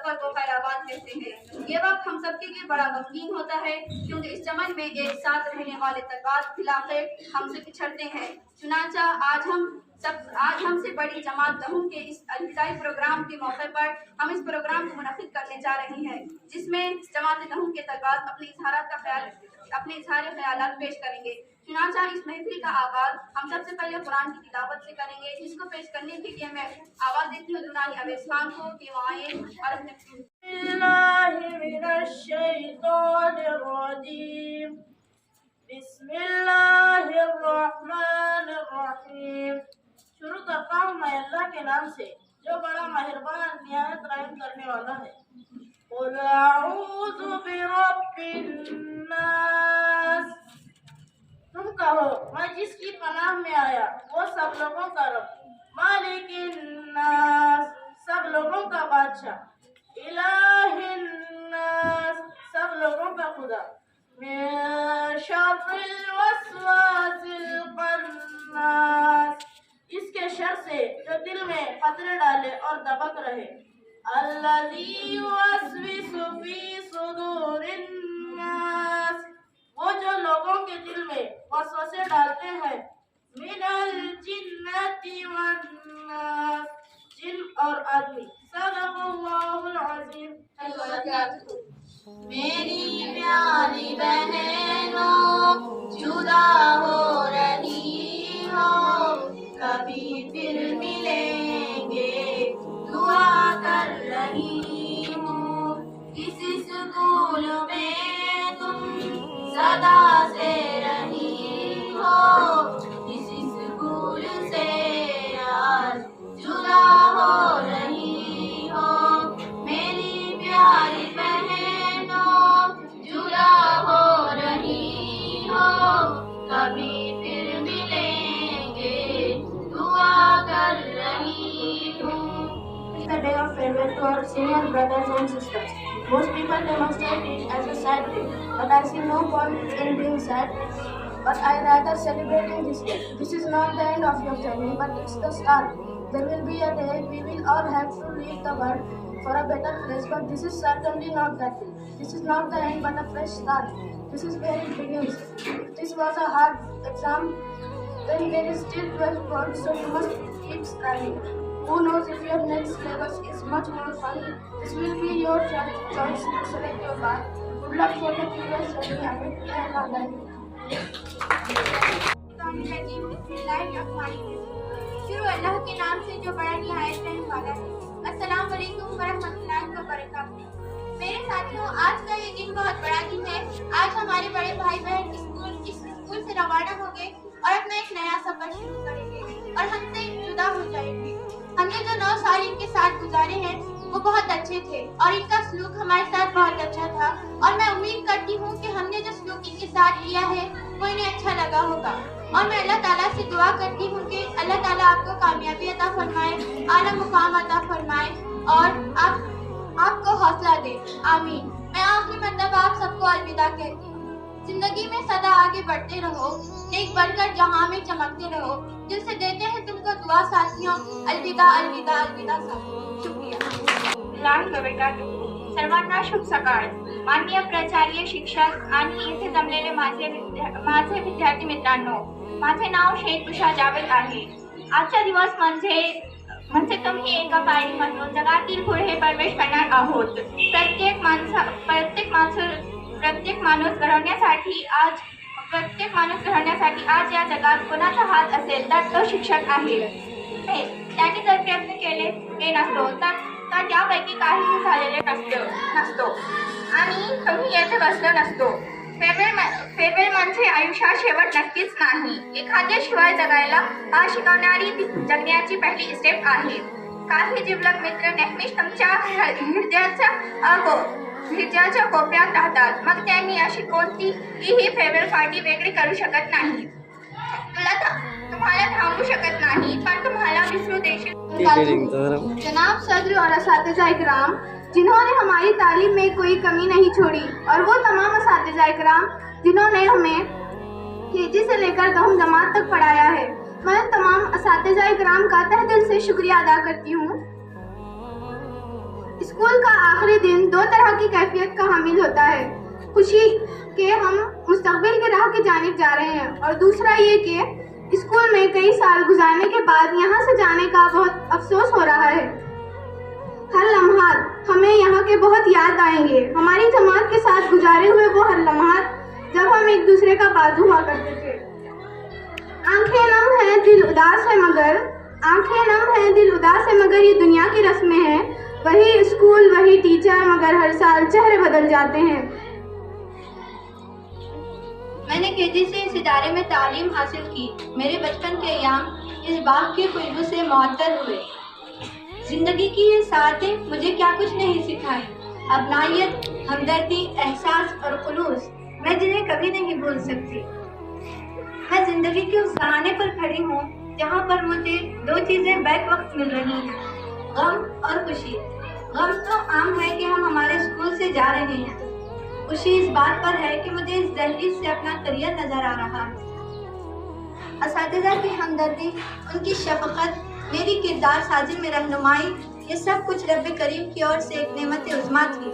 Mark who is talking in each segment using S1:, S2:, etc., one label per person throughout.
S1: सफर को खैराबाद कहते हैं। ये वक्त हम सबके लिए बड़ा गमगीन होता है, क्योंकि इस चमन में एक साथ रहने वाले तलबात खिलाफे हमसे पिछड़ते हैं। चुनांचा आज हमसे बड़ी जमात दहूम के इस अलविदाई प्रोग्राम के मौके पर हम इस प्रोग्राम को मुनक्किद करने जा रहे हैं, जिसमें जमात दहूम के तलबात अपने इजहार ख्यालात पेश करेंगे। चुनांचा इस महफिल का आगाज हम सबसे पहले कुरान की तिलावत से करेंगे, जिसको पेश करने के लिए मैं आवाज देती हूँ दुनानी अवैस खान को कि वो आए और अपने
S2: शुरू करता हूँ मैं अल्लाह के नाम से जो बड़ा मेहरबान निहायत रहम करने वाला है। कुल अऊज़ु बिरब्बिन नास, तुम कहो मैं जिसकी पनाह में आया वो सब लोगों का रब, मालिकिन नास, सब लोगों का बादशाह, इलाहिन नास, सब लोगों का खुदा, मिन शर्रिल वस्वासिल खन्नास, इसके शर से जो दिल में खतरे डाले और दबक रहे, अल्लज़ी युवस्विसु फी सुदूरिन नास, वो जो लोगों के दिल में वसवसे डालते हैं, मिनल जिन्नति वन्नास, जिन और आदमी। सदक़ल्लाहुल अज़ीम।
S3: मेरी प्यारी बहनों जुदा हो रही हो, कभी फिर मिलेंगे दुआ कर रही हूँ। इस स्कूल में तुम सदा से रही हो, इस स्कूल से आज जुदा हो रही हो। मेरी प्यारी बहनों जुदा हो रही हो, कभी फिर मिलेंगे दुआ कर रही हूँ।
S2: It's the day of farewell to our senior brothers and sisters. Most people demonstrate it as a sad day, but I see no point in being sad. But I rather celebrating this day. This is not the end of your journey, but it's the start. There will be a day we will all have to leave the world for a better place, but this is certainly not that day. This is not the end, but a fresh start. This is where it begins. This was a hard exam. Then there is still 12 points, so you must keep striving. Who knows if your next syllabus is much more fun? This will be your choice to select your path. Good luck for the previous journey. Amin and Amin.
S1: शुरू अल्लाह के नाम से जो बड़ा निहायत रहने वाला है। अस्सलाम वालेकुम वरहमतुल्लाहि वबरकातुहू। मेरे साथियों, आज का ये दिन बहुत बड़ा दिन है। आज हमारे बड़े भाई बहन इस स्कूल से रवाना होंगे और अपना एक नया सफर शुरू करेंगे और हमसे जुदा हो जाएंगे। हमने जो 9 साल इनके साथ गुजारे हैं वो बहुत अच्छे थे और इनका सलूक हमारे साथ बहुत अच्छा था, और मैं उम्मीद करती हूँ कि हमने जो सलूक इनके साथ किया है वो इन्हें अच्छा लगा होगा। और मैं अल्लाह ताला से दुआ करती हूँ कि अल्लाह ताला आपको कामयाबी अता फरमाए, आला मुकाम अता फरमाए और आपको हौसला दे। आमीन। मैं आखिरी मतलब आप सबको अलविदा कहती हूँ। जिंदगी में सदा आगे बढ़ते रहो, नेक बनकर जहां में चमकते रहो। दिल से देते हैं तुमको दुआ साथियों। अलविदा अलविदा अलविदा साथियों। शुक्रिया।
S4: सर्वांना शुभ सकाळ। माननीय प्राचार्य, शिक्षक आणि येथे जमलेले माझे विद्यार्थी मित्रांनो, माझे नाव शेख उषा जावेद आहे। आजचा दिवस म्हणजे तुम्ही एका पायरी म्हणून जगातील पुढे प्रवेश करणार आहोत। प्रत्येक माणूस घडवण्यासाठी आज या जगात कोणाचा हात असेल तर तो शिक्षक आहे। त्याने जर प्रयत्न केले नसतो तर त्यापैकी काहीही झालेले नसतो आणि तुम्ही येथे बसलो नसतो। फेअरवेल म्हणजे आयुष्यात शेवट नक्कीच नाही। एखाद्या शिवाय जगायला हा शिकवणारी जगण्याची पहिली स्टेप आहे। काही जिवलग मित्र नेहमीच तुमच्या हृदयाच्या कोपऱ्यात राहतात, मग त्यांनी अशी कोणतीही फेअरवेल पार्टी वेगळी करू शकत नाही। तुम्हाला थांबू शकत नाही, पण तुम्हाला विसरू देशील।
S1: जनाब सदर और असातिज़ा इकराम, जिन्होंने हमारी तालीम में कोई कमी नहीं छोड़ी, और वो तमाम असातिज़ा इकराम जिन्होंने हमें केजी से लेकर 10वीं जमात तक पढ़ाया है, मैं तमाम असातिज़ा इकराम का तहे दिल से शुक्रिया अदा करती हूँ।
S4: स्कूल का आखिरी दिन दो तरह की कैफियत का हामिल होता है। खुशी के हम मुस्तकबिल के राह की जानिब जा रहे हैं, और दूसरा ये कि स्कूल में कई साल गुजारने के बाद यहाँ से जाने का बहुत अफसोस हो रहा है। हर लम्हात हमें यहाँ के बहुत याद आएंगे, हमारी जमात के साथ गुजारे हुए वो हर लम्हात जब हम एक दूसरे का बाजू हुआ करते थे। आंखें नम हैं दिल उदास है मगर ये दुनिया की रस्में हैं। वही स्कूल वही टीचर, मगर हर साल चेहरे बदल जाते हैं।
S3: मैंने केजी से इस इदारे में तालीम हासिल की। मेरे बचपन के अयाम इस बाग की खुशबू से मुअत्तर हुए। जिंदगी की ये साथें मुझे क्या कुछ नहीं सिखाई। अपनायत, हमदर्दी, एहसास और खुलूस मैं जिन्हें कभी नहीं भूल सकती। मैं जिंदगी के उस सहाने पर खड़ी हूँ जहाँ पर मुझे दो चीजें बैक वक्त मिल रही हैं, गम और खुशी। गम तो आम है कि हम हमारे स्कूल से जा रहे हैं। खुशी इस बात पर है कि मुझे इस दहलीज से अपना करियर नजर आ रहा है। असातिज़ा की हमदर्दी, उनकी शफकत, मेरी किरदार साजी में रहनुमाई, ये सब कुछ रब करीम की ओर से एक नेमत उज़्मा थी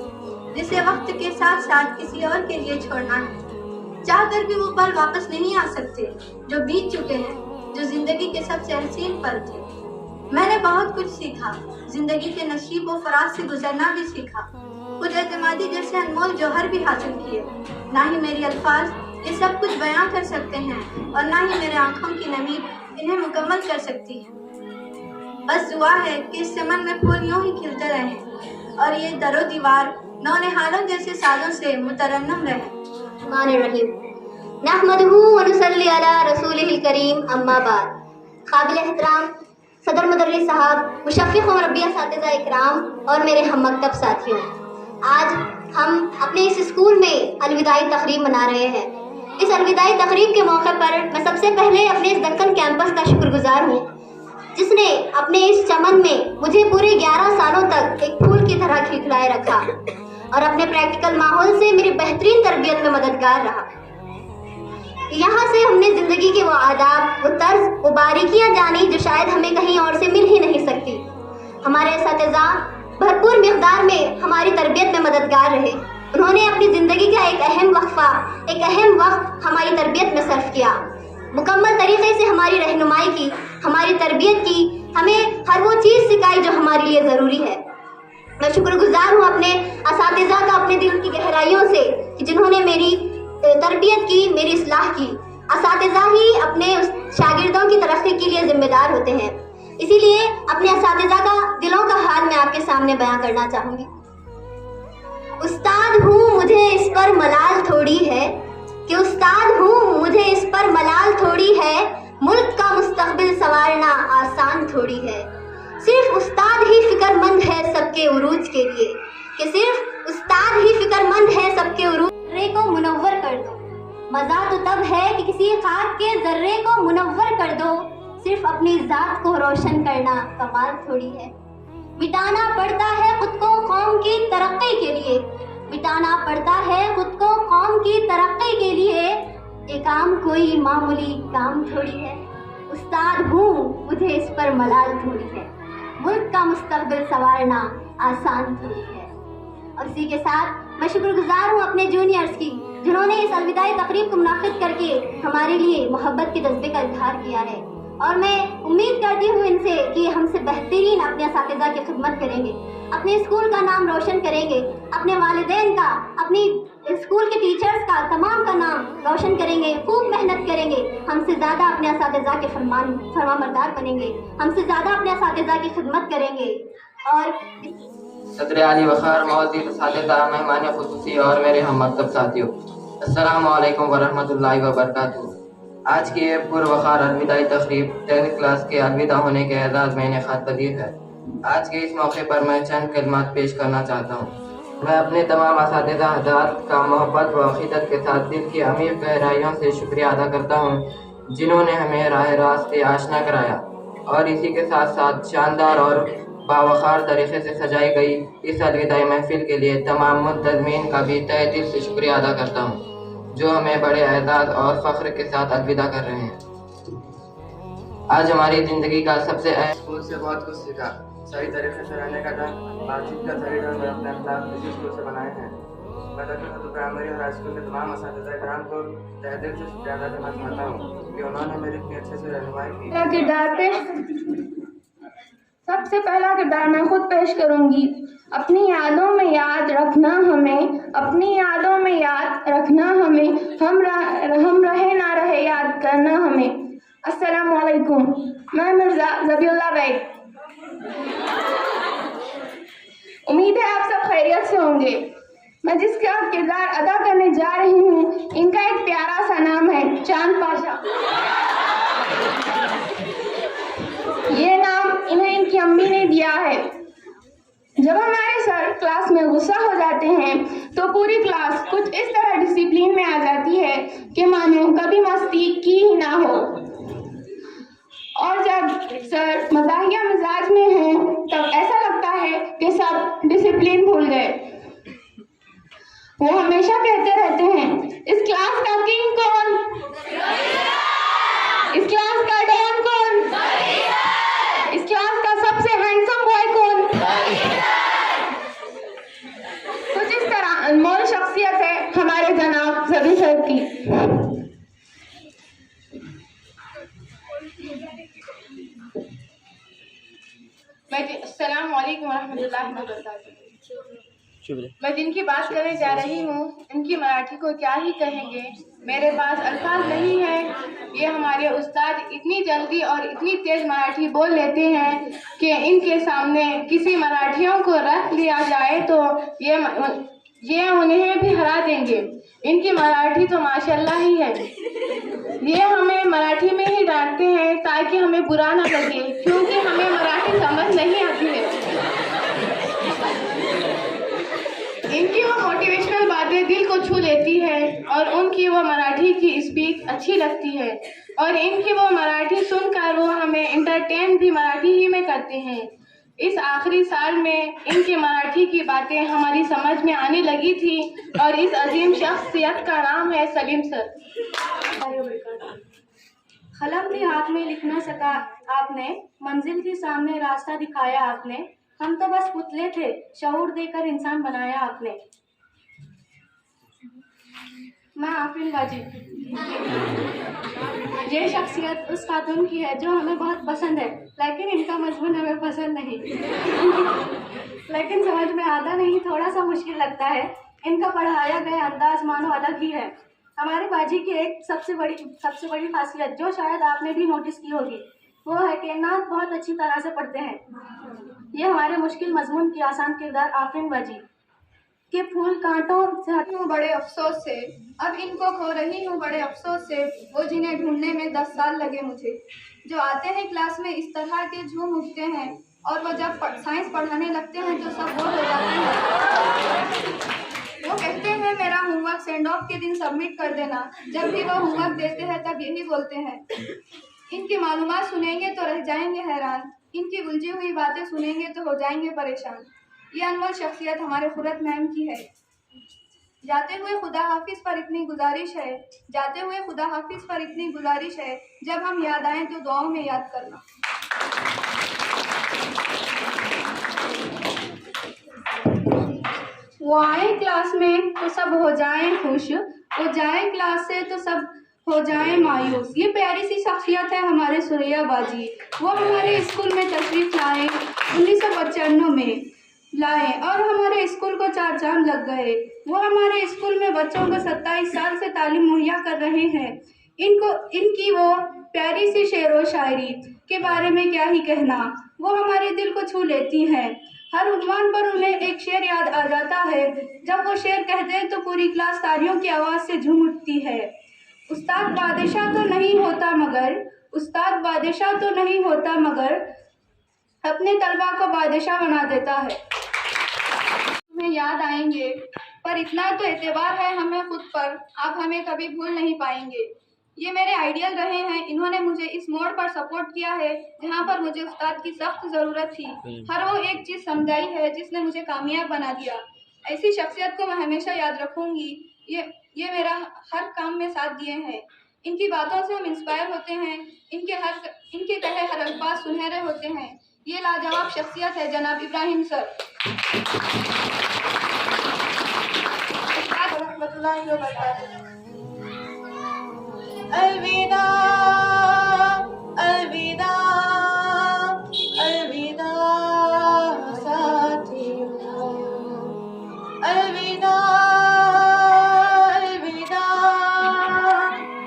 S3: जिसे वक्त के साथ साथ किसी और के लिए छोड़ना है। चाह कर भी वो पल वापस नहीं आ सकते जो बीत चुके हैं, जो जिंदगी के सबसे हसीन पल थे। मैंने बहुत कुछ सीखा, जिंदगी के नशीब व फराज से गुजरना भी सीखा, खुद एतमादी जैसे अनमोल जौहर भी हासिल किए। ना ही मेरी अल्फाज ये सब कुछ बयां कर सकते हैं और ना ही मेरे आंखों की नमी इन्हें मुकम्मल कर सकती है। बस दुआ है कि इस चमन में फूल यूं ही खिलते रहें और ये दरो दीवार नौनिहालों जैसे सालों से मुतरन्नम रहे।
S5: नहमदुहु व नुसल्ली अला रसूलिहिल करीम, अम्मा बाद। काबिल एहतराम सदर मुदर्रिस साहब, मुशफ़िक़ व मुरब्बी असातिज़ा इकराम और मेरे हम मकतब साथियों, आज हम अपने इस स्कूल में अलविदाई तकरीब मना रहे हैं। इस अलविदाई तकरीब के मौके पर मैं सबसे पहले अपने इस दक्कन कैंपस का शुक्रगुजार हूँ जिसने अपने इस चमन में मुझे पूरे 11 सालों तक एक फूल की तरह खिलखिलाए रखा और अपने प्रैक्टिकल माहौल से मेरी बेहतरीन तरबियत में मददगार रहा। यहाँ से हमने ज़िंदगी के वो आदाब, वो तर्ज, वो बारीकियाँ जानी जो शायद हमें कहीं और से मिल ही नहीं सकती। हमारे असातिज़ा भरपूर मिक़दार में हमारी तरबियत में मददगार रहे। उन्होंने अपनी ज़िंदगी का एक अहम वक्त हमारी तरबियत में सर्फ किया, मुकम्मल तरीक़े से हमारी रहनुमाई की, हमारी तरबियत की, हमें हर वो चीज़ सिखाई जो हमारे लिए ज़रूरी है। मैं शुक्रगुजार हूँ अपने असातिज़ा का अपने दिल की गहराइयों से कि जिन्होंने मेरी तरबियत की, मेरी इस्लाह की। असातिज़ा ही अपने शागिर्दों की तरक्की के लिए जिम्मेदार होते हैं, इसीलिए अपने असातिज़ा का दिलों का हाल मैं आपके सामने बयां करना चाहूँगी। उस्ताद हूँ मुझे इस पर मलाल थोड़ी है कि उस्ताद हूँ मुझे इस पर मलाल थोड़ी है, मुल्क का मुस्तकबिल संवारना आसान थोड़ी है। सिर्फ उस्ताद ही फिक्रमंद है सबके उरूज के लिए, कि सिर्फ उस्ताद ही फिक्रमंद है सबके उरूज। जर्रे को मुनव्वर कर दो, मज़ा तो तब है कि किसी खाक के जर्रे को मुनव्वर कर दो, सिर्फ अपनी ज़ात को रोशन करना कमाल थोड़ी है। मिटाना पड़ता है खुद को कौम की तरक्की के लिए, मिटाना पड़ता है खुद को कौम की तरक्की के लिए, ये काम कोई मामूली काम थोड़ी है। उस्ताद हूँ मुझे इस पर मलाल थोड़ी है, मुल्क का मुस्तकबिल संवारना आसान थोड़ी है। और इसी के साथ मैं शुक्रगुजार हूँ अपने जूनियर्स की जिन्होंने इस अलविदाई तकरीब को मुनाफिद करके हमारे लिए मोहब्बत के जज्बे का इजहार किया है, और मैं उम्मीद करती हूँ इनसे कि हमसे बेहतरीन अपने असातिज़ा की खिदमत करेंगे, अपने स्कूल का नाम रोशन करेंगे, अपने वालिदैन का, अपनी स्कूल के टीचर्स का, तमाम का नाम रोशन करेंगे, खूब मेहनत करेंगे, हमसे ज़्यादा अपने असातिज़ा के फरमाबरदार बनेंगे, हमसे ज़्यादा अपने असातिज़ा की खिदमत करेंगे। और
S6: सदर आली वक़ार मौजूद असातिज़ा, मेहमान खुसूसी और मेरे हम मकतब साथियों, अस्सलामु अलैकुम वरहमतुल्लाहि वबरकातुहू। आज की ये पुरवक़ार अलविदाई तक़रीब 10th क्लास के अलविदा होने के एजाज़ में इनेक़ाद पज़ीर है। आज के इस मौके पर मैं चंद कलमात पेश करना चाहता हूँ। मैं अपने तमाम असातिज़ा हज़रात का मोहब्बत व अक़ीदत के साथ दिल की अमीर गहराइयों से शुक्रिया अदा करता हूँ जिन्होंने हमें राह रास्त से आशना कराया, और इसी के साथ साथ शानदार और बावक़ार तरीक़े से सजाई गई इस अलविदाई महफ़िल के लिए तमाम मुंतज़मीन का भी तहे दिल से शुक्रिया अदा करता हूँ जो हमें बड़े एज़ाज़ और फ़ख्र के साथ अलविदा कर रहे हैं। आज हमारी ज़िंदगी का सबसे अहम स्कूल से बहुत कुछ सीखा। सही तरीके से रहने का ढंग, बातचीत का सही ढंग और अपने अखलाक इसी स्कूल से बनाए हैं। मैं दरअसल प्राइमरी और हाई स्कूल के तमाम असातिज़ा किराम को तहे दिल से शुक्रिया अदा करना चाहता हूँ कि उन्होंने मेरी इतनी अच्छे से रहनुमाई की।
S4: सबसे पहला किरदार मैं खुद पेश करूंगी। अपनी यादों में याद रखना हमें, अपनी यादों में याद रखना हमें, हम रहे ना रहे याद करना हमें। अस्सलामु अलैकुम। मैं मिर्ज़ा ज़बीउल्लाह बेग। उम्मीद है आप सब खैरियत से होंगे। मैं जिसका किरदार अदा करने जा रही हूँ, इनका एक प्यारा सा नाम है चांद पाशा। ये नाम इन्हें इनकी अम्मी ने दिया है। जब हमारे सर क्लास में गुस्सा हो जाते हैं तो पूरी क्लास कुछ इस तरह डिसिप्लिन में आ जाती है कि मानो कभी मस्ती की ही ना हो। और जब सर मज़ाहिया मिजाज में हैं तब ऐसा लगता है कि सब डिसिप्लिन भूल गए। वो हमेशा कहते रहते हैं, इस क्लास का किंग कौन, इस क्लास का डॉन कौन, इस क्लास का सबसे हैंडसम बॉय कौन। कुछ इस तरह अनमोल शख्सियत है हमारे जनाब ज़बी सर की। अस्सलाम वालेकुम रहमतुल्लाहि व बरकातहू। मैं जिनकी बात करने जा रही हूँ, इनकी मराठी को क्या ही कहेंगे, मेरे पास अल्फाज नहीं है। ये हमारे उस्ताद इतनी जल्दी और इतनी तेज़ मराठी बोल लेते हैं कि इनके सामने किसी मराठियों को रख लिया जाए तो ये उन्हें भी हरा देंगे। इनकी मराठी तो माशाल्लाह ही है। ये हमें मराठी में ही डांटते हैं ताकि हमें बुरा ना लगे, क्योंकि हमें मराठी समझ नहीं आती है। इनकी वो मोटिवेशनल बातें दिल को छू लेती है और उनकी वो मराठी की स्पीच अच्छी लगती है और इनकी वो मराठी सुनकर वो हमें एंटरटेन भी मराठी ही में करते हैं। इस आखिरी साल में इनकी मराठी की बातें हमारी समझ में आने लगी थी और इस अजीम शख्सियत का नाम है सलीम सर।
S3: कलम भी हाथ में लिख न सका आपने, मंजिल के सामने रास्ता दिखाया आपने, हम तो बस पुतले थे, शऊर देकर इंसान बनाया आपने। मैं आफरीन गाजी। ये शख्सियत उस खातून की है जो हमें बहुत पसंद है, लेकिन इनका मजमून हमें पसंद नहीं। लेकिन समझ में आता नहीं, थोड़ा सा मुश्किल लगता है। इनका पढ़ाया गया अंदाज मानो अलग ही है। हमारे बाजी की एक सबसे बड़ी खासियत जो शायद आपने भी नोटिस की होगी, वो है कि नात बहुत अच्छी तरह से पढ़ते हैं। ये हमारे मुश्किल मजमून की आसान किरदार आफरीन बाजी के फूल कांटों से हटी हूँ बड़े अफसोस से, अब इनको खो रही हूँ बड़े अफसोस से, वो जिन्हें ढूंढने में 10 साल लगे मुझे, जो आते हैं क्लास में इस तरह के झूम उठते हैं और वो जब साइंस पढ़ाने लगते हैं तो सब बोर हो जाते हैं। वो कहते हैं मेरा होमवर्क सेंड ऑफ के दिन सबमिट कर देना, जब भी वो होमवर्क देते हैं तब यही बोलते हैं। इनकी मालूमात सुनेंगे तो रह जाएंगे हैरान, इनकी उलझी हुई बातें सुनेंगे तो हो जाएंगे परेशान। ये अनमोल शख्सियत हमारे खुरत मैम की है। जाते हुए खुदा हाफिज पर इतनी गुजारिश है, जाते हुए खुदा हाफिज पर इतनी गुजारिश है, जब हम याद आएं तो दुआओं में याद करना। वो आए क्लास में तो सब हो जाएं खुश, वो जाए क्लास से तो सब हो जाए मायूस। ये प्यारी सी शख्सियत है हमारे सुरैया बाजी। वो हमारे स्कूल में तशरीफ लाए 1995 में लाए और हमारे स्कूल को 4 चांद लग गए। वो हमारे स्कूल में बच्चों को 27 साल से तालीम मुहैया कर रहे हैं। इनकी वो प्यारी सी शेर व शायरी के बारे में क्या ही कहना, वो हमारे दिल को छू लेती हैं। हर उन्वान पर उन्हें एक शेर याद आ जाता है, जब वो शेर कहते हैं तो पूरी क्लास तालियों की आवाज़ से झूम उठती है। उस्ताद बादशाह तो नहीं होता मगर, उस्ताद बादशाह तो नहीं होता मगर अपने तलबा को बादशाह बना देता है। तुम्हें याद आएंगे पर इतना तो एतबार है हमें खुद पर, आप हमें कभी भूल नहीं पाएंगे। ये मेरे आइडियल रहे हैं, इन्होंने मुझे इस मोड़ पर सपोर्ट किया है जहाँ पर मुझे उस्ताद की सख्त ज़रूरत थी। हर वो एक चीज़ समझाई है जिसने मुझे कामयाब बना दिया। ऐसी शख्सियत को मैं हमेशा याद रखूँगी। ये मेरा हर काम में साथ दिए हैं। इनकी बातों से हम इंस्पायर होते हैं, इनके कहे हर अल्फाज सुनहरे होते हैं। ये लाजवाब शख्सियत है जनाब इब्राहिम सर।
S2: अलविदा अलविदा अलविदा साथियों, अलविदा अलविदा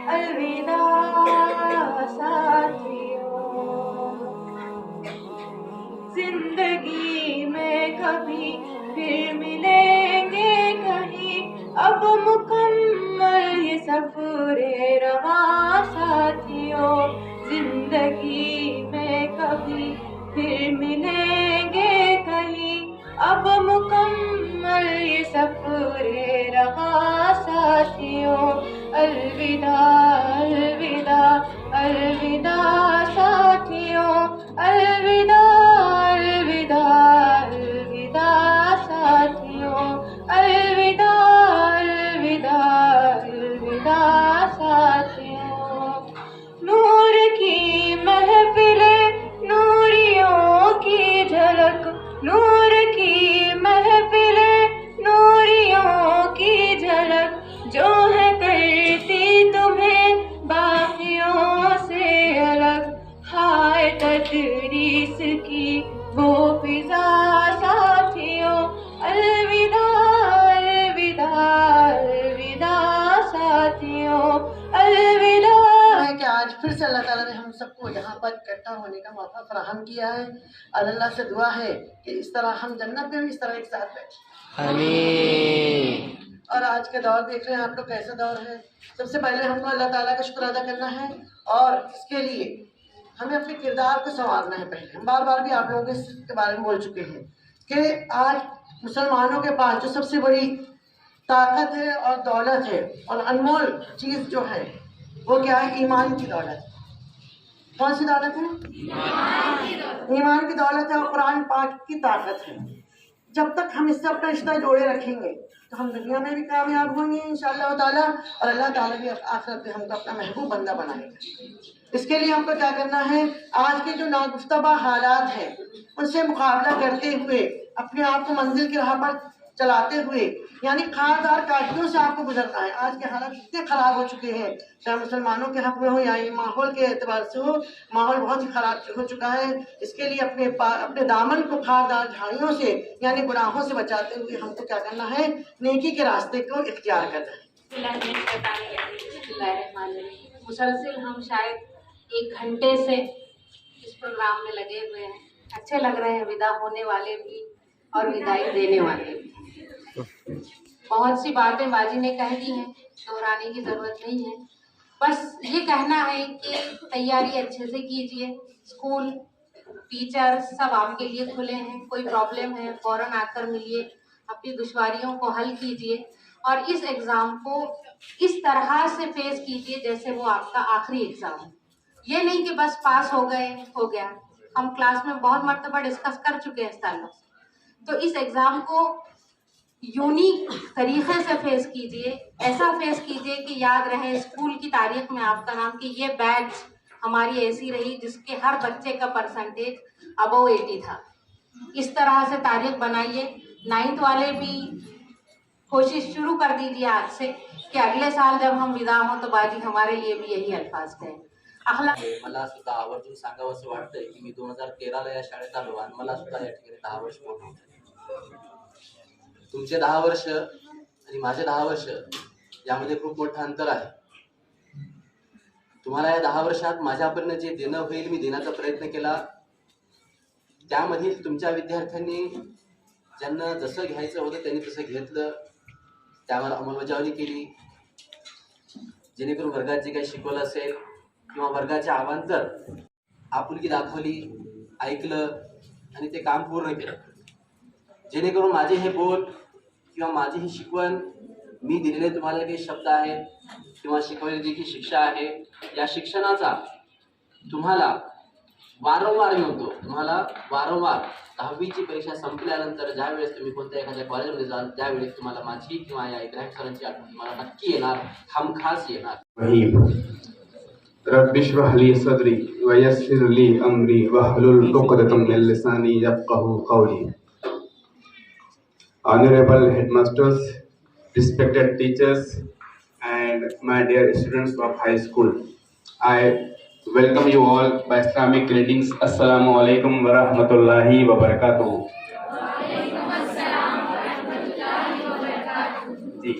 S2: अलविदा साथियों। जिंदगी में कभी फिर मिलेंगे कहीं, अब मुकम्मल ये सफरे रवा साथियों। जिंदगी में कभी फिर मिलेंगे कहीं, अब मुकम्मल ये सफरे रवा साथियों। अलविदा अलविदा अलविदा साथियों, अलविदा अलविदा अलविदा साथियों, अलविदा अलविदा अलविदा साथियों। नूर की महफिले नूरियों की झलक, नूर की महफिले नूरियों की झलक, जो है करती तुम्हें बाकियों से अलग। हाय तदरीस की वो फिजा साथियों, अलविदा अलविदा अलविदा साथियों, अलविदा।
S7: कि आज फिर से अल्लाह ताला ने हम सबको यहाँ पर इकट्ठा होने का मौका फराहम किया है और अल्लाह से दुआ है कि इस तरह हम जन्नत में भी इस तरह एक साथ बैठे। आमीन। और आज के दौर देख रहे हैं आप लोग कैसा दौर है। सबसे पहले हमको अल्लाह ताला का शुक्र अदा करना है और इसके लिए हमें अपने किरदार को संवारना है। पहले हम बार बार भी आप लोगों के बारे में बोल चुके हैं कि आज मुसलमानों के पास जो सबसे बड़ी ताकत है और दौलत है और अनमोल चीज़ जो है वो क्या है? ईमान की दौलत। कौन सी दौलत है? ईमान की दौलत है और कुरान पाक की ताकत है। जब तक हम इससे अपना रिश्ता जोड़े रखेंगे तो हम दुनिया में भी कामयाब होंगे इंशाअल्लाह ताला, और अल्लाह ताला भी आखिरत में हमको अपना महबूब बंदा बनाएगा। इसके लिए हमको क्या करना है? आज के जो नागुफ्तबा हालात हैं उनसे मुकाबला करते हुए अपने आप को मंजिल की राह पर चलाते हुए, यानी खारदार काटियों से आपको गुजरना है। आज के हालात इतने ख़राब हो चुके हैं, चाहे मुसलमानों के हक़ में हो या माहौल के एतबार से हो, माहौल बहुत ही ख़राब हो चुका है। इसके लिए अपने दामन को खारदार झाड़ियों से यानी गुनाहों से बचाते हुए हमको क्या करना है? नेकी के रास्ते को इख्तियार करना है।
S8: मुसलसिल हम शायद 1 घंटे से इस प्रोग्राम में लगे हुए हैं। अच्छे लग रहे हैं, विदा होने वाले भी और विदाई देने वाले भी। बहुत सी बातें बाजी ने कह दी हैं, दोहराने की ज़रूरत नहीं है। बस ये कहना है कि तैयारी अच्छे से कीजिए। स्कूल टीचर सब आपके लिए खुले हैं। कोई प्रॉब्लम है फ़ौरन आकर मिलिए, अपनी दुश्वारियों को हल कीजिए और इस एग्ज़ाम को इस तरह से फेस कीजिए जैसे वो आपका आखिरी एग्ज़ाम है। ये नहीं कि बस पास हो गए हो गया। हम क्लास में बहुत मरतबा डिस्कस कर चुके हैं इस ताल्लुक से। तो इस एग्ज़ाम को यूनिक तरीके से फेस कीजिए, ऐसा फेस कीजिए कि याद रहे स्कूल की तारीख में आपका नाम कि ये बैच हमारी ऐसी रही जिसके हर बच्चे का परसेंटेज अबव 80 था। इस तरह से तारीख बनाइए। 9th वाले भी कोशिश शुरू कर दीजिए आज से कि अगले साल जब हम विदा हों तो बाजी हमारे लिए भी यही अल्फाज कहें।
S9: मला सुद्धा आवर्जून सांगावंसं वाटतंय की मी 2013ला या शाळेत आलो आणि मला सुद्धा या ठिकाणी 10 वर्ष पूर्ण होते। तुमचे 10 वर्ष आणि माझे 10 वर्ष यामध्ये खूप मोठं अंतर आहे। तुम्हाला या 10 वर्षात माझ्यापर्यंत जे देणं होईल मी देण्याचा प्रयत्न केला। त्यामधील तुमच्या विद्यार्थ्यांनी ज्यांना जसं घ्यायचं होतं त्यांनी तसं घेतलं, त्यावर अंमलबजावणी केली, जेणेकरून वर्गात जे काही शिकवलं असेल किंवा वर्गाच्या अवांतर आपुलकी दाखवली, ऐकलं आणि ते काम पूर्ण केलं, जेणेकरून माझे हे बोल किंवा माझी ही शिकवण, मी दिलेले तुम्हाला काही शब्द आहेत किंवा शिकवलेली जी शिक्षा आहे, या शिक्षणाचा तुम्हाला वारंवार मिळतो। तुम्हाला वारंवार 10वीची परीक्षा संपल्यानंतर ज्यावेळेस तुम्ही कोणत्या एखाद्या कॉलेजमध्ये जाल त्यावेळेस तुम्हाला माझी किंवा या इब्राहिम सरांची आठवण तुम्हाला नक्की येणार, हमखास येणार।
S10: रब्बि इश्रह ली सदरी व यस्सिर ली अमरी वहलुल उक़दतम मिन लिसानी यफ़क़हू क़ौली। Honorable headmasters, respected teachers, and my dear students of high school, I welcome you all by Islamic greetings. Assalamu alaikum wa rahmatullahi wa barakatuh. जी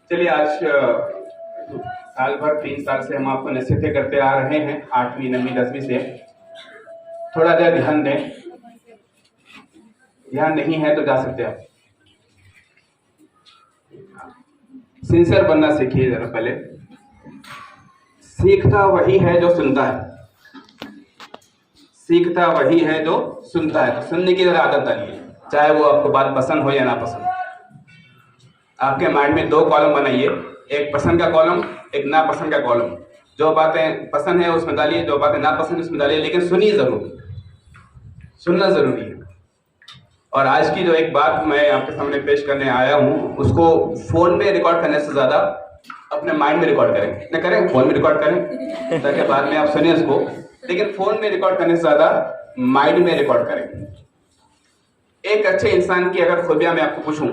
S10: चलिए, आज साल भर 3 साल से हम आपको नसीहतें करते आ रहे हैं, 8वीं 9वीं 10वीं से। थोड़ा देर ध्यान दें, ध्यान नहीं है तो जा सकते आप। सिंसियर बनना सीखिए जरा पहले। सीखता वही है जो सुनता है, सीखता वही है जो सुनता है। सुनने की जरा आदत डालिए, चाहे वो आपको बात पसंद हो या ना पसंद। आपके माइंड में 2 कॉलम बनाइए, एक पसंद का कॉलम, एक नापसंद का कॉलम। जो बातें पसंद है उसमें डालिए, जो बातें नापसंद उसमें डालिए, लेकिन सुनिए जरूर, सुनना जरूरी है। और आज की जो एक बात मैं आपके सामने पेश करने आया हूँ, उसको फोन में रिकॉर्ड करने से ज्यादा अपने माइंड में रिकॉर्ड करें। न करें, फोन में रिकॉर्ड करें ताकि बाद में आप सुने उसको, लेकिन फोन में रिकॉर्ड करने से ज्यादा माइंड में रिकॉर्ड करें। एक अच्छे इंसान की अगर खूबियां मैं आपको पूछूं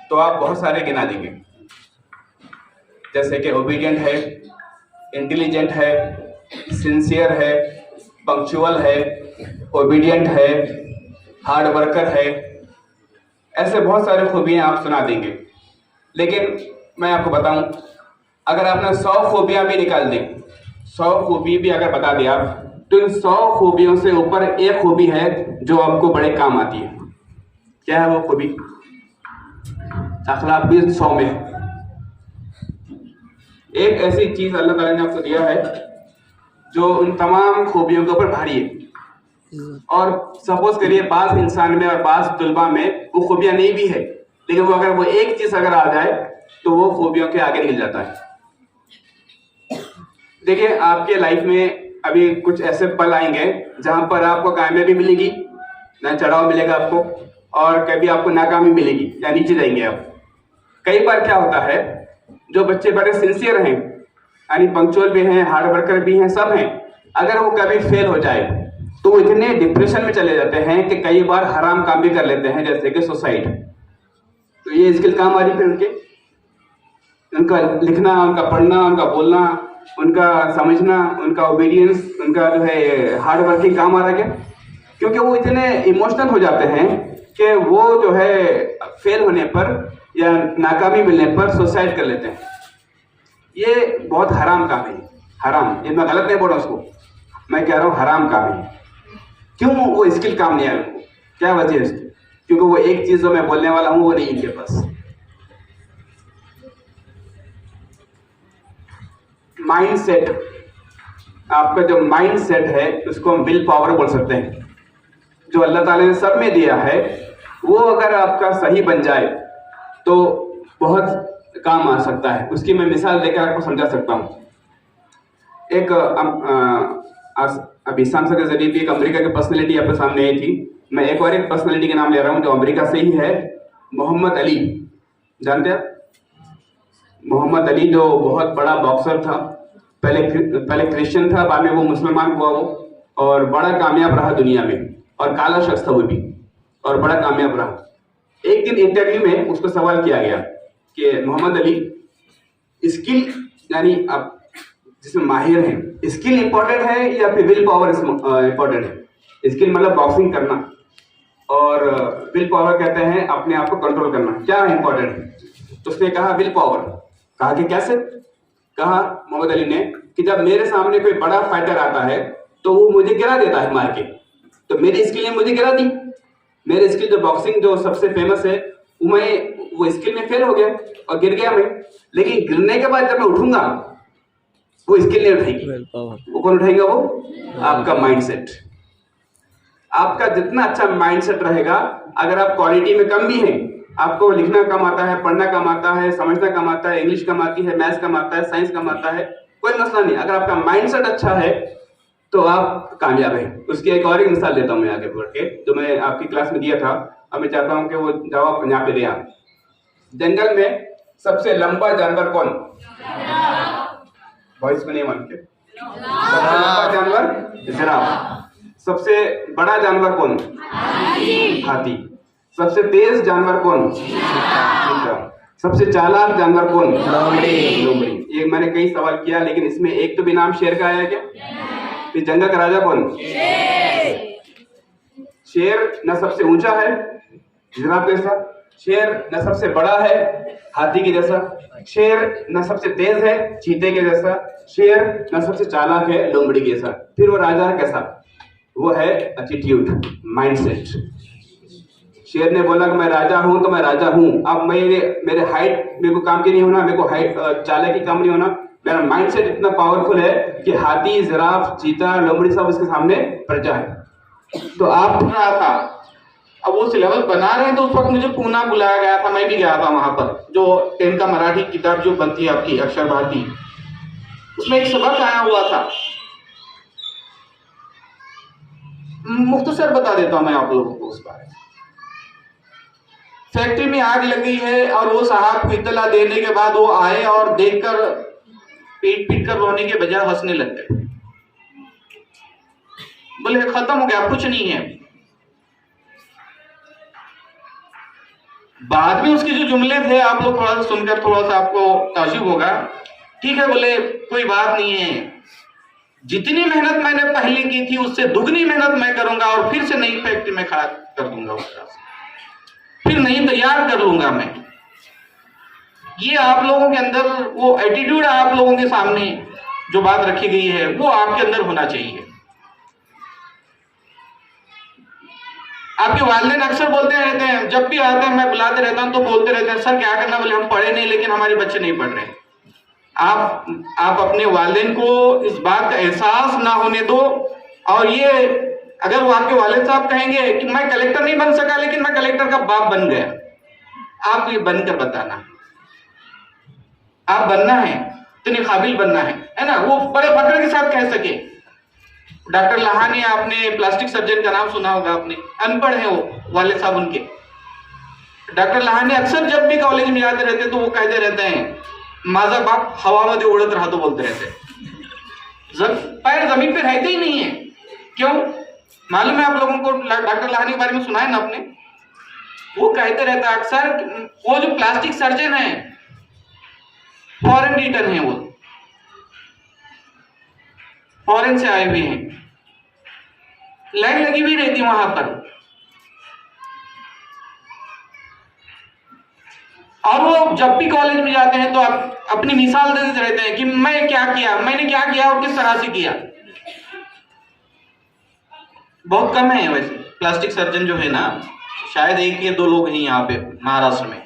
S10: तो आप बहुत सारे गिना देंगे, जैसे कि ओबीडियंट है, इंटेलिजेंट है, सिंसियर है, पंक्चुअल है, ओबीडियंट है, हार्ड वर्कर है। ऐसे बहुत सारे खूबियां आप सुना देंगे। लेकिन मैं आपको बताऊं, अगर आपने 100 खूबियां भी निकाल दें, 100 खूबी भी अगर बता दिया आप, तो इन 100 खूबियों से ऊपर एक खूबी है जो आपको बड़े काम आती है। क्या है वो खूबी? अखलाक भी 100 में है। एक ऐसी चीज अल्लाह ताला ने आपको दिया है जो उन तमाम खूबियों के ऊपर भारी है। और सपोज करिए बाज इंसान में और बाज तुलबा में वो खूबियां नहीं भी है, लेकिन वो अगर वो एक चीज अगर आ जाए तो वो खूबियों के आगे निकल जाता है। देखिए, आपके लाइफ में अभी कुछ ऐसे पल आएंगे जहां पर आपको कामयाबी मिलेगी, ना चढ़ाव मिलेगा आपको, और कभी आपको नाकामी मिलेगी या नीचे जाएंगे आप। कई बार क्या होता है, जो बच्चे बड़े सिंसियर हैं, यानी पंक्चुअल भी हैं, हार्ड वर्कर भी हैं, सब हैं, अगर वो कभी फेल हो जाए तो वो इतने डिप्रेशन में चले जाते हैं कि कई बार हराम काम भी कर लेते हैं, जैसे कि सुसाइड। तो ये स्किल काम आ रही फिर उनका लिखना, उनका पढ़ना, उनका बोलना, उनका समझना, उनका ओबीडियंस, उनका जो है हार्ड वर्किंग काम आ रहा है। क्योंकि वो इतने इमोशनल हो जाते हैं कि वो जो है फेल होने पर या नाकामी मिलने पर सुसाइड कर लेते हैं। ये बहुत हराम काम है, हराम। ये मैं गलत नहीं बोल रहा उसको, मैं कह रहा हूँ हराम काम है। क्यों? वो स्किल काम नहीं आया उनको। क्या वजह है इसकी? क्योंकि वो एक चीज जो मैं बोलने वाला हूँ वो नहीं इनके पास। माइंड सेट, आपका जो माइंड सेट है उसको हम विल पावर बोल सकते हैं, जो अल्लाह ताला ने सब में दिया है। वो अगर आपका सही बन जाए तो बहुत काम आ सकता है। उसकी मैं मिसाल देकर आपको समझा सकता हूँ। एक अभी सांसद के जरिए भी एक अमेरिका की पर्सनैलिटी आपके सामने आई थी। मैं एक और एक पर्सनैलिटी के नाम ले रहा हूँ जो अमेरिका से ही है, मोहम्मद अली। जानते हैं मोहम्मद अली, जो बहुत बड़ा बॉक्सर था, पहले क्रिश्चियन था, बाद में वो मुसलमान हुआ वो, और बड़ा कामयाब रहा दुनिया में, और काला शख्स था वो भी, और बड़ा कामयाब रहा। एक दिन इंटरव्यू में उसको सवाल किया गया कि मोहम्मद अली, स्किल यानी आप जिसमें माहिर हैं, स्किल इंपॉर्टेंट है या फिर विल पावर इंपॉर्टेंट है? स्किल मतलब बॉक्सिंग करना, और विल पावर कहते हैं अपने आप को कंट्रोल करना। क्या इंपॉर्टेंट है? तो उसने कहा विल पावर। कहा कि कैसे? कहा मोहम्मद अली ने कि जब मेरे सामने कोई बड़ा फाइटर आता है तो वो मुझे गिरा देता है मार के, तो मेरी स्किल ने मुझे गिरा दी। मेरे स्किल जो बॉक्सिंग जो सबसे फेमस है, वो स्किल में फेल हो गया और गिर गया मैं। लेकिन गिरने के बाद जब मैं उठूंगा वो स्किल नहीं उठाएगी। वो कौन उठाएगा? वो आपका माइंडसेट। आपका जितना अच्छा माइंडसेट रहेगा, अगर आप क्वालिटी में कम भी हैं, आपको लिखना कम आता है, पढ़ना कम आता है, समझना कम आता है, इंग्लिश कम आती है, मैथ्स कम आता है, साइंस कम आता है, कोई मसला नहीं। अगर आपका माइंडसेट अच्छा है तो आप कामयाब हैं। उसकी एक और ही मिसाल देता हूँ मैं आगे बढ़ के, जो मैं आपकी क्लास में दिया था। अब मैं चाहता हूँ कि वो जवाब यहाँ पे दें आप। जंगल में सबसे लंबा जानवर कौन? वॉइस में नहीं मान के। सबसे लंबा जानवर जिराफ। सबसे बड़ा जानवर कौन? हाथी। सबसे तेज जानवर कौन? चीता। सबसे चालाक जानवर कौन? लोमड़ी। ये मैंने कई सवाल किया, लेकिन इसमें एक तो भी नाम शेर का आया क्या? फिर जंगल का राजा कौन? शेर न सबसे ऊंचा है जिराफ जैसा, शेर न सबसे बड़ा है हाथी के जैसा, शेर न सबसे तेज है चीते के जैसा, शेर न सबसे चालाक है लोमड़ी के जैसा। फिर वो राजा कैसा? वो है एटीट्यूड, माइंडसेट। शेर ने बोला कि मैं राजा हूं तो मैं राजा हूं। अब मेरे हाइट मेरे को काम की नहीं होना, मेरे को हाइट चालाकी काम नहीं होना। मेरा माइंडसेट इतना पावरफुल है कि हाथी, जिराफ, चीता, लोमड़ी सब उसके सामने प्रजा है।
S11: तो आप रहा था, अब वो सिलेबस बना रहे हैं, तो उस वक्त मुझे पूना बुलाया गया था, मैं भी गया था वहां पर। जो 10 का मराठी किताब जो बनती है आपकी अक्षर भारती, उसमें एक सबक आया हुआ था। मुख्तसर बता देता हूं मैं आप लोगों को उस बारे में। फैक्ट्री में आग लग गई है और वो साहब को इत्तला देने के बाद वो आए और देखकर पीट पीट कर रोने के बजाय हंसने लग गए। बोले खत्म हो गया, कुछ नहीं है। बाद में उसके जो जुमले थे आप लोग थोड़ा सा सुनकर थोड़ा सा आपको ताजुब होगा। ठीक है, बोले कोई बात नहीं है, जितनी मेहनत मैंने पहले की थी उससे दुगनी मेहनत मैं करूंगा और फिर से नई फैक्ट्री में खड़ा कर दूंगा, फिर नई तैयार कर लूंगा मैं। ये आप लोगों के अंदर वो एटीट्यूड आप लोगों के सामने जो बात रखी गई है वो आपके अंदर होना चाहिए। आपके वालिदैन अक्सर बोलते रहते हैं, जब भी आते हैं मैं बुलाते रहता हूं तो बोलते रहते हैं सर क्या करना, बोले हम पढ़े नहीं लेकिन हमारे बच्चे नहीं पढ़ रहे। आप अपने वालिदैन को इस बात का एहसास ना होने दो। और ये अगर वो आपके वालिद साहब कहेंगे कि मैं कलेक्टर नहीं बन सका लेकिन मैं कलेक्टर का बाप बन गया, आप ये बनकर बताना। आप बनना है, इतने काबिल बनना है ना। वो बड़े फख्र के साथ कह सके। डॉक्टर लहानी, आपने प्लास्टिक सर्जन का नाम सुना होगा, आपने, अनपढ़ है वो वाले साहब उनके। डॉक्टर लहानी अक्सर जब भी कॉलेज में जाते रहते तो वो कहते रहते हैं माझा बाप हवा में उड़त रहा, तो बोलते रहते पैर जमीन पे रहते ही नहीं है। क्यों मालूम है आप लोगों को? डॉक्टर लहानी के बारे में सुना है ना आपने? वो कहते रहता है अक्सर, वो जो प्लास्टिक सर्जन है फॉरेन रिटर्न है, वो फॉरेन से आए हुए हैं, लाइन लगी हुई रहती है वहां पर। और वो जब भी कॉलेज में जाते हैं तो आप अपनी मिसाल देते रहते हैं कि मैं क्या किया, मैंने क्या किया और किस तरह से किया। बहुत कम है वैसे प्लास्टिक सर्जन जो है ना, शायद एक या दो लोग हैं यहाँ पे महाराष्ट्र में।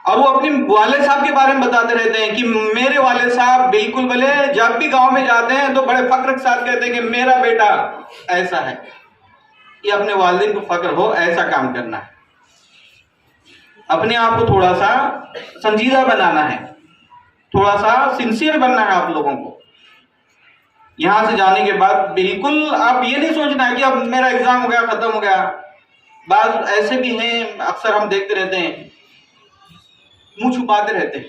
S11: और वो अपने वाले साहब के बारे में बताते रहते हैं कि मेरे वाले साहब बिल्कुल बोले जब भी गांव में जाते हैं तो बड़े फख्र के साथ कहते हैं कि मेरा बेटा ऐसा है। ये अपने वालिदैन को फख्र हो, ऐसा काम करना है। अपने आप को थोड़ा सा संजीदा बनाना है, थोड़ा सा सिंसियर बनना है आप लोगों को। यहां से जाने के बाद बिल्कुल आप ये नहीं सोचना है कि अब मेरा एग्जाम हो गया, खत्म हो गया। बात ऐसे भी हैं, अक्सर हम देखते रहते हैं, मुंह छुपाते रहते हैं।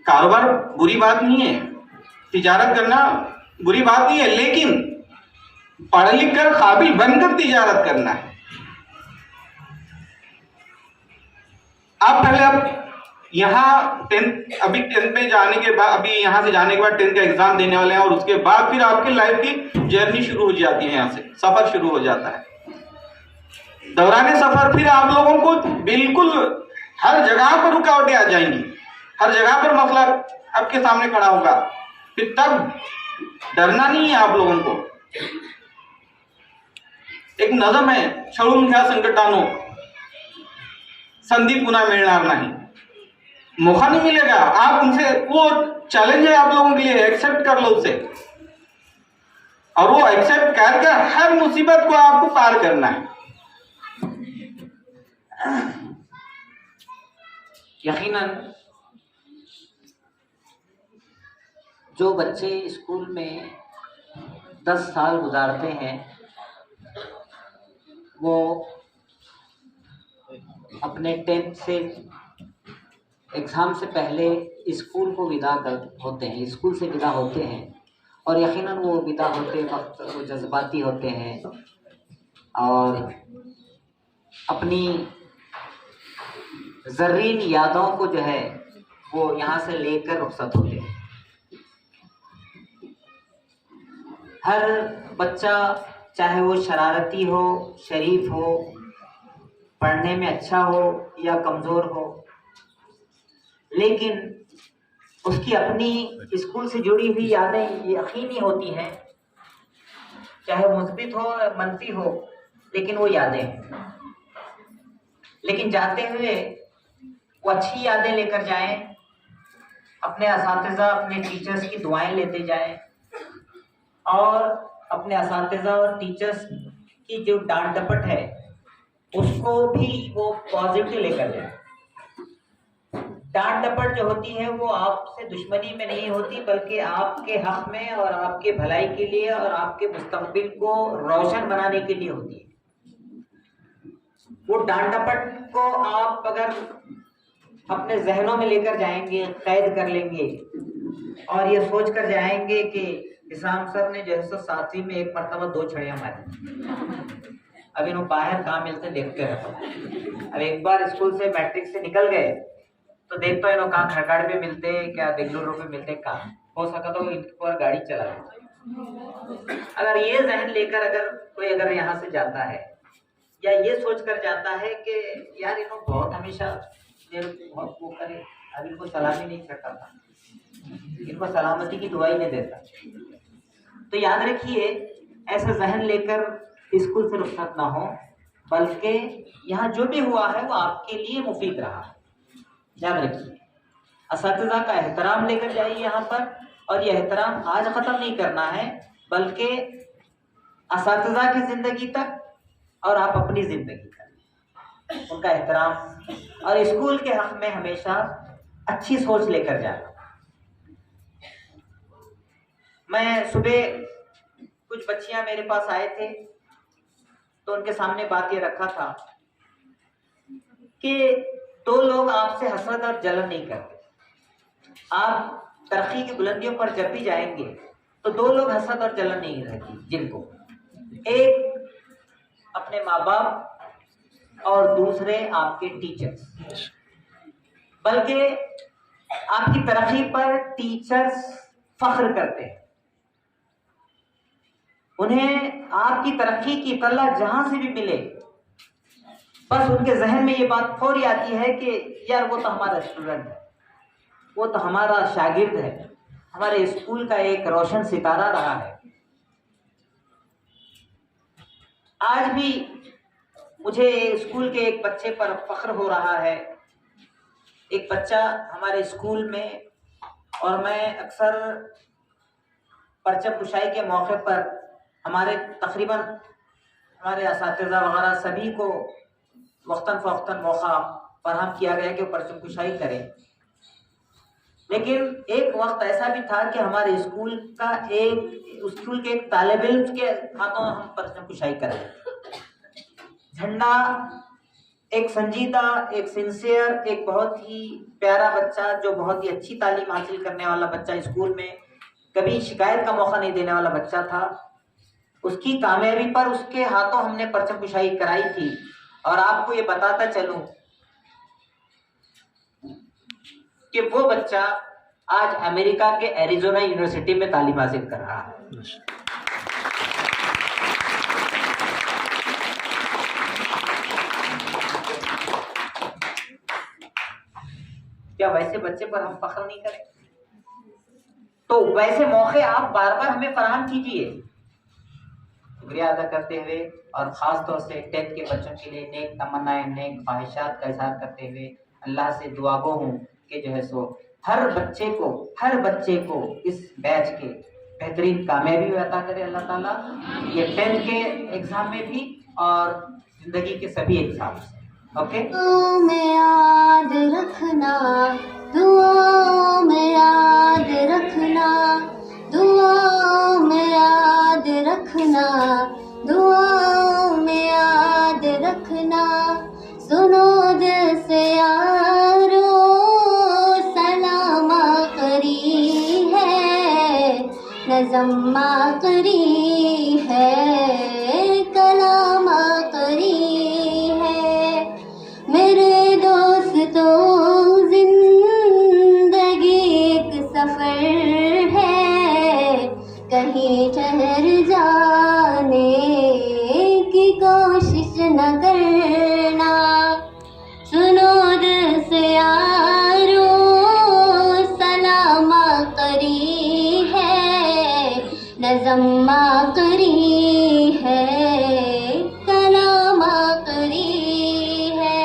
S11: कारोबार बुरी बात नहीं है, तिजारत करना बुरी बात नहीं है, लेकिन पढ़ लिख कर काबिल बनकर तिजारत करना है। आप पहले आप यहाँ 10th अभी 10th में जाने के बाद, अभी यहाँ से जाने के बाद 10th का एग्जाम देने वाले हैं और उसके बाद फिर आपकी लाइफ की जर्नी शुरू हो जाती है, यहाँ से सफर शुरू हो जाता है। दौरान सफर फिर आप लोगों को बिल्कुल हर जगह पर रुकावटें आ जाएंगी, हर जगह पर मसला आपके सामने खड़ा होगा। फिर तब डरना नहीं है आप लोगों को। एक नजम है, छळून घ्या संकटानो संधी पुन्हा मिळणार नहीं। मौका नहीं मिलेगा, आप उनसे, वो चैलेंज है आप लोगों के लिए, एक्सेप्ट कर लो उसे। और वो एक्सेप्ट करके हर मुसीबत को आपको पार करना है।
S12: यकीनन जो बच्चे स्कूल में 10 साल गुजारते हैं वो अपने 10th से एग्ज़ाम से पहले स्कूल को विदा होते हैं, स्कूल से विदा होते हैं, और यकीनन वो विदा होते वक्त वो जज्बाती होते हैं और अपनी ज़र्रीन यादों को जो है वो यहाँ से लेकर रुखसत होते हैं। हर बच्चा चाहे वो शरारती हो, शरीफ हो, पढ़ने में अच्छा हो या कमज़ोर हो, लेकिन उसकी अपनी स्कूल से जुड़ी हुई यादें यकीनी होती हैं, चाहे मुस्बित हो या मनफी हो, लेकिन वो यादें हैं। लेकिन जाते हुए वो अच्छी यादें लेकर जाएं, अपने असातिज़ा, अपने टीचर्स की दुआएं लेते जाएं और अपने असातिज़ा और टीचर्स की जो डांट डपट है उसको भी वो पॉजिटिव लेकर जाएं। डांट डपट जो होती है वो आपसे दुश्मनी में नहीं होती, बल्कि आपके हक में और आपके भलाई के लिए और आपके मुस्तकबिल को रोशन बनाने के लिए होती है। वो डांट डपट को आप अगर अपने जहनों में लेकर जाएंगे, कैद कर लेंगे और ये सोच कर जाएंगे कि इस्लाम सर ने जो है 7वीं में एक मरतबा 2 छड़ियाँ मारी, अब इन्हों बाहर कहाँ मिलते देखते रहते। अब एक बार स्कूल से मैट्रिक से निकल गए तो देखते इन्हों कहाँ खड़काड़ पे मिलते, क्या बेंगलुरु पे मिलते, कहाँ हो सका तो इनके पर गाड़ी चला गया। अगर ये जहन लेकर अगर कोई अगर यहाँ से जाता है या ये सोच कर जाता है कि यार इन्हों बहुत हमेशा मेरे बहुत वो करे, अब इनको सलामी नहीं करता था, इनको सलामती की दुआई नहीं देता, तो याद रखिए ऐसा जहन लेकर स्कूल से रुखसत ना हो, बल्कि यहाँ जो भी हुआ है वो आपके लिए मुफीद रहा है। याद रखिए, असातिज़ा का एहतराम लेकर जाइए यहाँ पर, और ये एहतराम आज ख़त्म नहीं करना है, बल्कि असातिज़ा की ज़िंदगी तक और आप अपनी ज़िंदगी तक उनका एहतराम, और स्कूल के हक़ में हमेशा अच्छी सोच लेकर जाना। मैं सुबह कुछ बच्चियां मेरे पास आए थे तो उनके सामने बात ये रखा था कि 2 लोग आपसे हसरत और जलन नहीं करते। आप तरक्की की बुलंदियों पर जब भी जाएंगे तो 2 लोग हसरत और जलन नहीं रहती, जिनको एक अपने माँ बाप और दूसरे आपके टीचर्स, बल्कि आपकी तरक्की पर टीचर्स फख्र करते हैं। उन्हें आपकी तरक्की की इत्तला जहां से भी मिले, बस उनके जहन में ये बात फौरी आती है कि यार वो तो हमारा स्टूडेंट है, वो तो हमारा शागिर्द है, हमारे स्कूल का एक रोशन सितारा रहा है। आज भी मुझे स्कूल के एक बच्चे पर फख्र हो रहा है। एक बच्चा हमारे स्कूल में, और मैं अक्सर परचम कुशाई के मौके पर हमारे तकरीबन हमारे असातिज़ा वगैरह सभी को वक्तन फ़वक्तन मौका फराहम किया गया कि वो परचम कुशाई करें, लेकिन एक वक्त ऐसा भी था कि हमारे स्कूल के एक तालिब इल्म के हाथों हम परचम कुशाई करें। झंडा एक संजीदा, एक सिंसियर, एक बहुत ही प्यारा बच्चा, जो बहुत ही अच्छी तालीम हासिल करने वाला बच्चा, स्कूल में कभी शिकायत का मौका नहीं देने वाला बच्चा था, उसकी कामयाबी पर उसके हाथों हमने परचम कुशाई कराई थी। और आपको ये बताता चलूं कि वो बच्चा आज अमेरिका के एरिजोना यूनिवर्सिटी में तालीम हासिल कर रहा है। क्या वैसे बच्चे पर हम फख्र नहीं करें? तो वैसे मौके आप बार बार हमें फराहम कीजिए। शुक्रिया अदा करते हुए और ख़ास तौर से 10th के बच्चों के लिए नेक तमन्नाएं, नेक ख्वाहिशात का इज़हार करते हुए अल्लाह से दुआ गो हूँ कि जो है सो हर बच्चे को इस बैच के बेहतरीन कामयाबी अता करे अल्लाह ताला, ये 10th के एग्ज़ाम में भी और ज़िंदगी के सभी एग्ज़ाम से। ओके,
S5: दुआओं में याद रखना, दुआओं में याद रखना, दुआओं में याद रखना, दुआओं में याद रखना, सुनो दिल नज़म आखरी है, कलाम आखरी है। मेरे दोस्तों जिंदगी एक सफर है, कहीं ठहर जाने की कोशिश न करना। सुनो दिल से यारो सलाम आखरी है, नज़म आखरी है, कलाम आखरी है।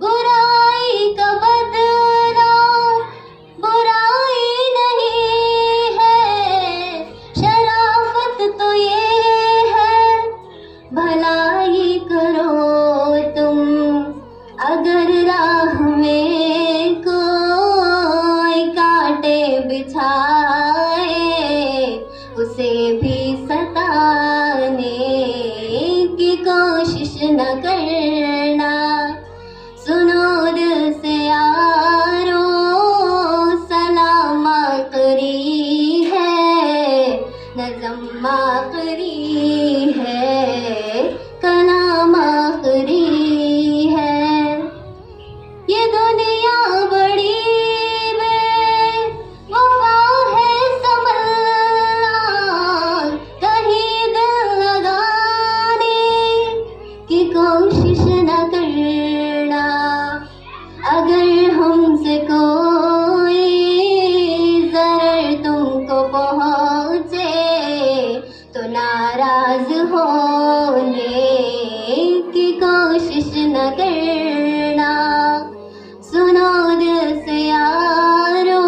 S5: बुराई का बदला बुराई नहीं है, शराफत तो ये है भलाई करो तुम। अगर राह में कोई कांटे बिछाए, उसे भी सताने की कोशिश न करना। सुनो दिल से यारो सलाम आखरी है, नज़म आखरी है, कलाम आखरी है। ये दुनिया बड़ी बेवफा है समझना, कहीं दिल लगाने की कोशिश न करना। अगर हमसे कोई ज़रर तुमको पहुँचे तो नाराज होने की कोशिश न करना। सुनो दिल से यारो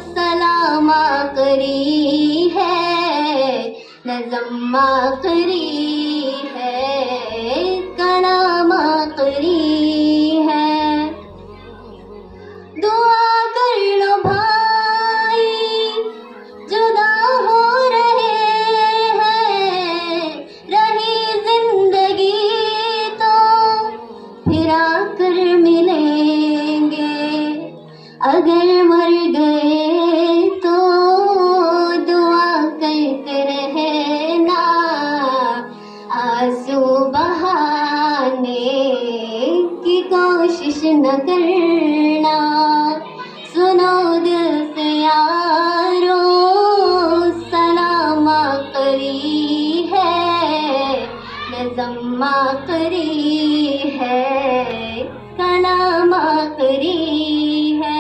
S5: सलाम आखरी है, नज़म आखरी है, कलाम आखरी है। दुआ कर लो भाई जुदा हो रहे हैं, रही जिंदगी तो फिर आकर मिलेंगे। अगर मर गए तो दुआ करते रहना, आंसू बहाने की कोशिश न करना। सुनो दिल से यारो सलाम आखरी है, नज़म आखरी है, कलाम आखरी है।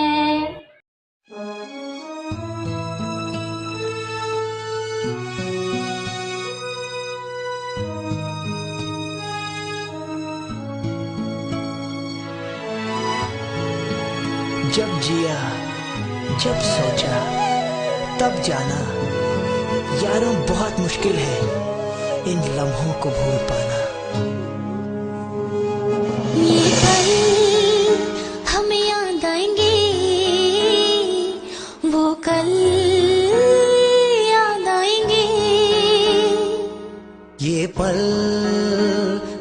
S13: जब जिया जब सोचा तब जाना, यारों बहुत मुश्किल है इन लम्हों को भूल पाना।
S14: ये पल हमें याद आएंगे, वो कल याद आएंगे।
S13: ये पल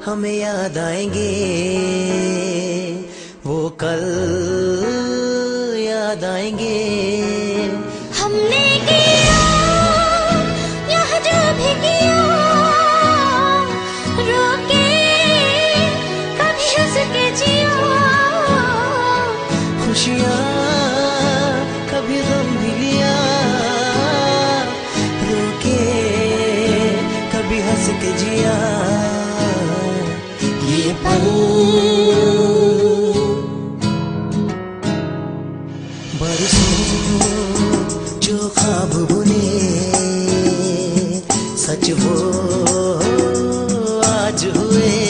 S13: हमें याद आएंगे, वो कल याद आएंगे।
S14: हमने किया यहाँ जो भी किया, रोके कभी हंस के जिया।
S13: खुशियाँ कभी गम भी लिया, रोके कभी हंस के जिया। ये पल बरसों जो ख्वाब बुने, सच वो आज हुए।